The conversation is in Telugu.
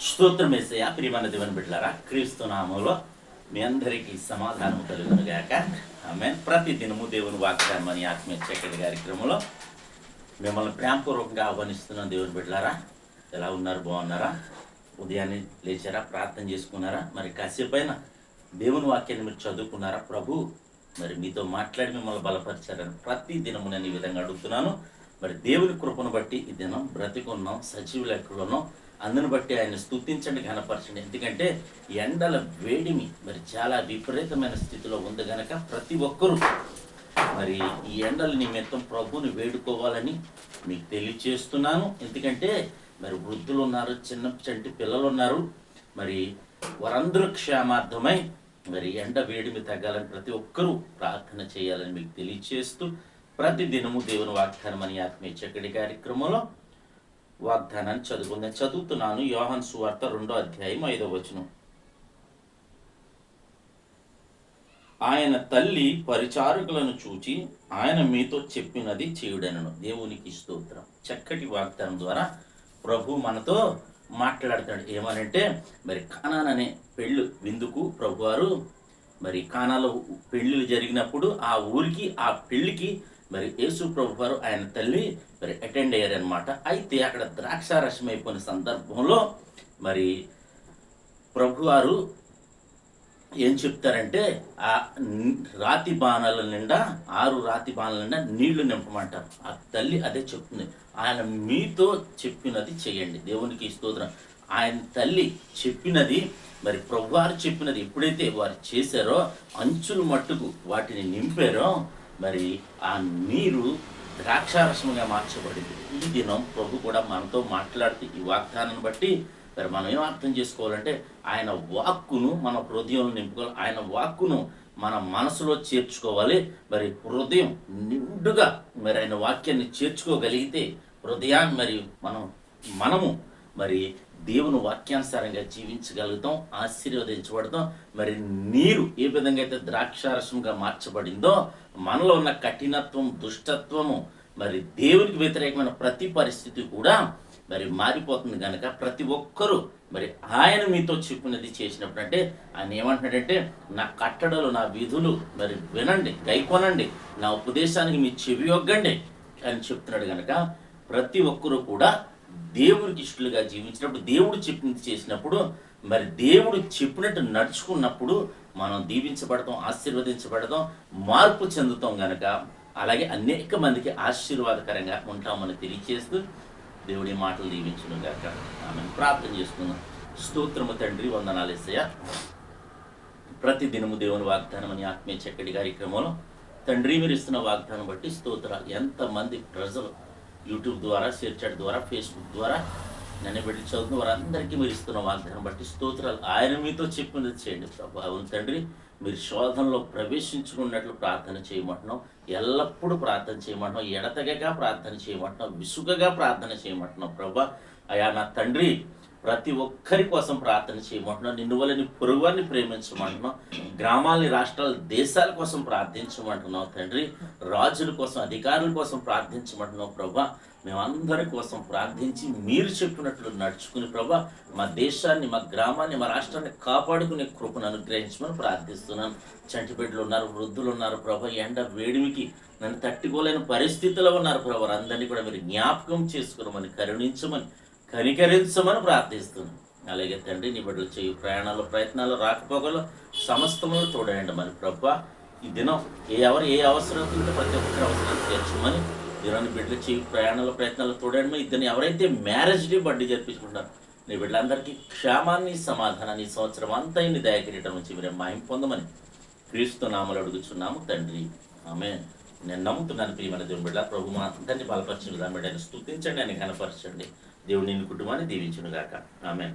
స్తోత్రం యేసయ్యా. ప్రియమైన దేవుని బిడ్డలారా, క్రీస్తు నామములో మీ అందరికీ సమాధానం కలుగును గాక. ఆమేన్. ప్రతి దినము దేవుని వాగ్దానం అని ఆత్మీయ చక్కటి కార్యక్రమంలో మిమ్మల్ని ప్రేమపూర్వకంగా ఆహ్వానిస్తున్న దేవుని బిడ్డలారా, ఎలా ఉన్నారు? బాగున్నారా? ఉదయాన్నే లేచారా? ప్రార్థన చేసుకున్నారా? మరి కాసేపైనా దేవుని వాక్యాన్ని మీరు చదువుకున్నారా? ప్రభు మరి మీతో మాట్లాడి మిమ్మల్ని బలపరిచారని ప్రతి దినము నేను ఈ విధంగా అడుగుతున్నాను. మరి దేవుని కృపను బట్టి ఈ దినం బ్రతికున్నాం, సజీవులు ఎక్కడున్నాం, అందుని బట్టి ఆయన స్తుతించండి, ఘనపరచండి. ఎందుకంటే ఎండల వేడిమి మరి చాలా విపరీతమైన స్థితిలో ఉంది కనుక ప్రతి ఒక్కరూ మరి ఈ ఎండల నిమిత్తం ప్రభువుని వేడుకోవాలని మీకు తెలియచేస్తున్నాను. ఎందుకంటే మరి వృద్ధులు ఉన్నారు, చిన్న చంటి పిల్లలు ఉన్నారు, మరి వారందరూ క్షేమార్థమై మరి ఎండ వేడిమి తగ్గాలని ప్రతి ఒక్కరూ ప్రార్థన చేయాలని మీకు తెలియచేస్తూ ప్రతి దినము దేవుని వాగ్దానం అని ఆత్మీయ చక్కటి కార్యక్రమంలో వాగ్దానాన్ని చదువుకుందాం. చదువుతున్నాను యోహాను సువార్త 2వ అధ్యాయం 5వ వచనం. ఆయన తల్లి పరిచారకులను చూచి ఆయన మీతో చెప్పినది చేయుడనను. దేవునికి స్తోత్రం. చక్కటి వాగ్దానం ద్వారా ప్రభు మనతో మాట్లాడుతాడు. ఏమనంటే మరి కానాన్ అనే పెళ్ళి విందుకు ప్రభువారు మరి కానాలో పెళ్ళిళ్ళు జరిగినప్పుడు ఆ ఊరికి ఆ పెళ్ళికి మరి యేసు ప్రభు వారు ఆయన తల్లి మరి అటెండ్ అయ్యారనమాట. అయితే అక్కడ ద్రాక్షారసం అయిపోయిన సందర్భంలో మరి ప్రభువారు ఏం చెప్తారంటే ఆ రాతి బాణాల నిండా 6 రాతి బాణాల నిండా నీళ్లు నింపమంటారు. ఆ తల్లి అదే చెప్తుంది, ఆయన మీతో చెప్పినది చేయండి. దేవునికి స్తోత్రం. ఆయన తల్లి చెప్పినది మరి ప్రభువారు చెప్పినది ఎప్పుడైతే వారు చేశారో అంచులు మట్టుకు వాటిని నింపారో మరి ఆ నీరు ద్రాక్షారసముగా మార్చబడింది. ఈ దినం ప్రభు కూడా మనతో మాట్లాడుతూ ఈ వాగ్దానాన్ని బట్టి మరి మనం ఏం అర్థం చేసుకోవాలంటే ఆయన వాక్కును మన హృదయంలో నింపుకోవాలి, ఆయన వాక్కును మన మనసులో చేర్చుకోవాలి. మరి హృదయం నిండుగా మరి ఆయన వాక్యాన్ని చేర్చుకోగలిగితే హృదయాన్ని మరి మనము మరి దేవుని వాక్యానుసారంగా జీవించగలుగుతాం, ఆశీర్వదించబడతాం. మరి నీరు ఏ విధంగా అయితే ద్రాక్షారసంగా మార్చబడిందో మనలో ఉన్న కఠినత్వం, దుష్టత్వము, మరి దేవునికి వ్యతిరేకమైన ప్రతి పరిస్థితి కూడా మరి మారిపోతుంది కనుక ప్రతి ఒక్కరూ మరి ఆయన మీతో చెప్పినది చేసినప్పుడు అంటే ఆయన ఏమంటున్నాడంటే నా కట్టడలు, నా విధులు మరి వినండి, గైకొనండి, నా ఉపదేశానికి మీ చెవి యొగ్గండి అని చెప్తున్నాడు. కనుక ప్రతి ఒక్కరూ కూడా దేవుడికి ఇష్టలుగా జీవించినప్పుడు, దేవుడు చెప్పింది చేసినప్పుడు, మరి దేవుడు చెప్పినట్టు నడుచుకున్నప్పుడు మనం దీవించబడతాం, ఆశీర్వదించబడతాం, మార్పు చెందుతాం. కనుక అలాగే అనేక మందికి ఆశీర్వాదకరంగా ఉంటామని తెలియచేస్తూ దేవుడి మాటలు దీవించును గాక. ఆమె ప్రార్థన చేసుకుందాం. స్తోత్రము తండ్రి, వందనాలు యేసయ్యా. ప్రతి దినము దేవుని వాగ్దానం అని ఆత్మీయ చక్కటి కార్యక్రమంలో తండ్రి మీరు ఇస్తున్న వాగ్దానం బట్టి స్తోత్రాలు. ఎంతమంది ప్రజలు యూట్యూబ్ ద్వారా, షేర్ చాట్ ద్వారా, ఫేస్బుక్ ద్వారా నన్ను పెట్టి చదువుతున్న వారందరికీ మీరు ఇస్తున్న వాగ్దానం బట్టి స్తోత్రాలు. ఆయన మీతో చెప్పినది చేయండి ప్రభు. అవును తండ్రి, మీరు శోధనలో ప్రవేశించుకున్నట్లు ప్రార్థన చేయమంటున్నాం, ఎల్లప్పుడూ ప్రార్థన చేయమంటున్నాం, ఎడతెగక ప్రార్థన చేయమంటున్నాం, విసుగగా ప్రార్థన చేయమంటున్నాం ప్రభా. అయా నా తండ్రి, ప్రతి ఒక్కరి కోసం ప్రార్థన చేయమంటున్నాం, నిన్ను వలని పొరుగువారిని ప్రేమించమంటున్నాం, గ్రామాలని, రాష్ట్రాల, దేశాల కోసం ప్రార్థించమంటున్నాం తండ్రి, రాజుల కోసం, అధికారుల కోసం ప్రార్థించమంటున్నాం ప్రభా. మేమందరి కోసం ప్రార్థించి మీరు చెప్పినట్లు నడుచుకుని ప్రభా మా దేశాన్ని, మా గ్రామాన్ని, మా రాష్ట్రాన్ని కాపాడుకునే కృపను అనుగ్రహించమని ప్రార్థిస్తున్నాను. చంటి బిడ్డలు ఉన్నారు, వృద్ధులు ఉన్నారు ప్రభా, ఎండ వేడిమికి నన్ను తట్టుకోలేని పరిస్థితిలో ఉన్నారు ప్రభా. అందరినీ కూడా మీరు జ్ఞాపకం చేసుకున్నామని, కరుణించమని, కనికరించమని ప్రార్థిస్తున్నాను. అలాగే తండ్రి, నీ బిడ్డలు చేయు ప్రయాణాలు, ప్రయత్నాలు, రాకపోకలు సమస్తములు తోడేయండి మరి ప్రభా. ఈ దినం ఏ అవసరం ఉంటే ప్రతి ఒక్కరి అవసరాలు తీర్చమని, దినాన్ని బిడ్డలు చేయు ప్రయాణాలు, ప్రయత్నాలు తోడేయడమని, ఇద్దరిని ఎవరైతే మ్యారేజ్ డే బర్త్డే జరిపించుకుంటారు నీ బిడ్డలందరికీ క్షేమాన్ని, సమాధానాన్ని, సంవత్సరం అంతా నీ దయకిరీటం నుంచి మీరు మహిమ పొందమని క్రీస్తు నామములో అడుగుచున్నాము తండ్రి. ఆమేన్. నేను నమ్ముతున్నాను ప్రియమైన దేవుని బిడ్డ. ప్రభు మా అందరినీ బలపరచండి, దాని బిడ్డని స్తుతించండి, ఆయన ఘనపరచండి. దేవుడు నిన్ను కుటుంబాన్ని దీవించును గాక. ఆమేన్.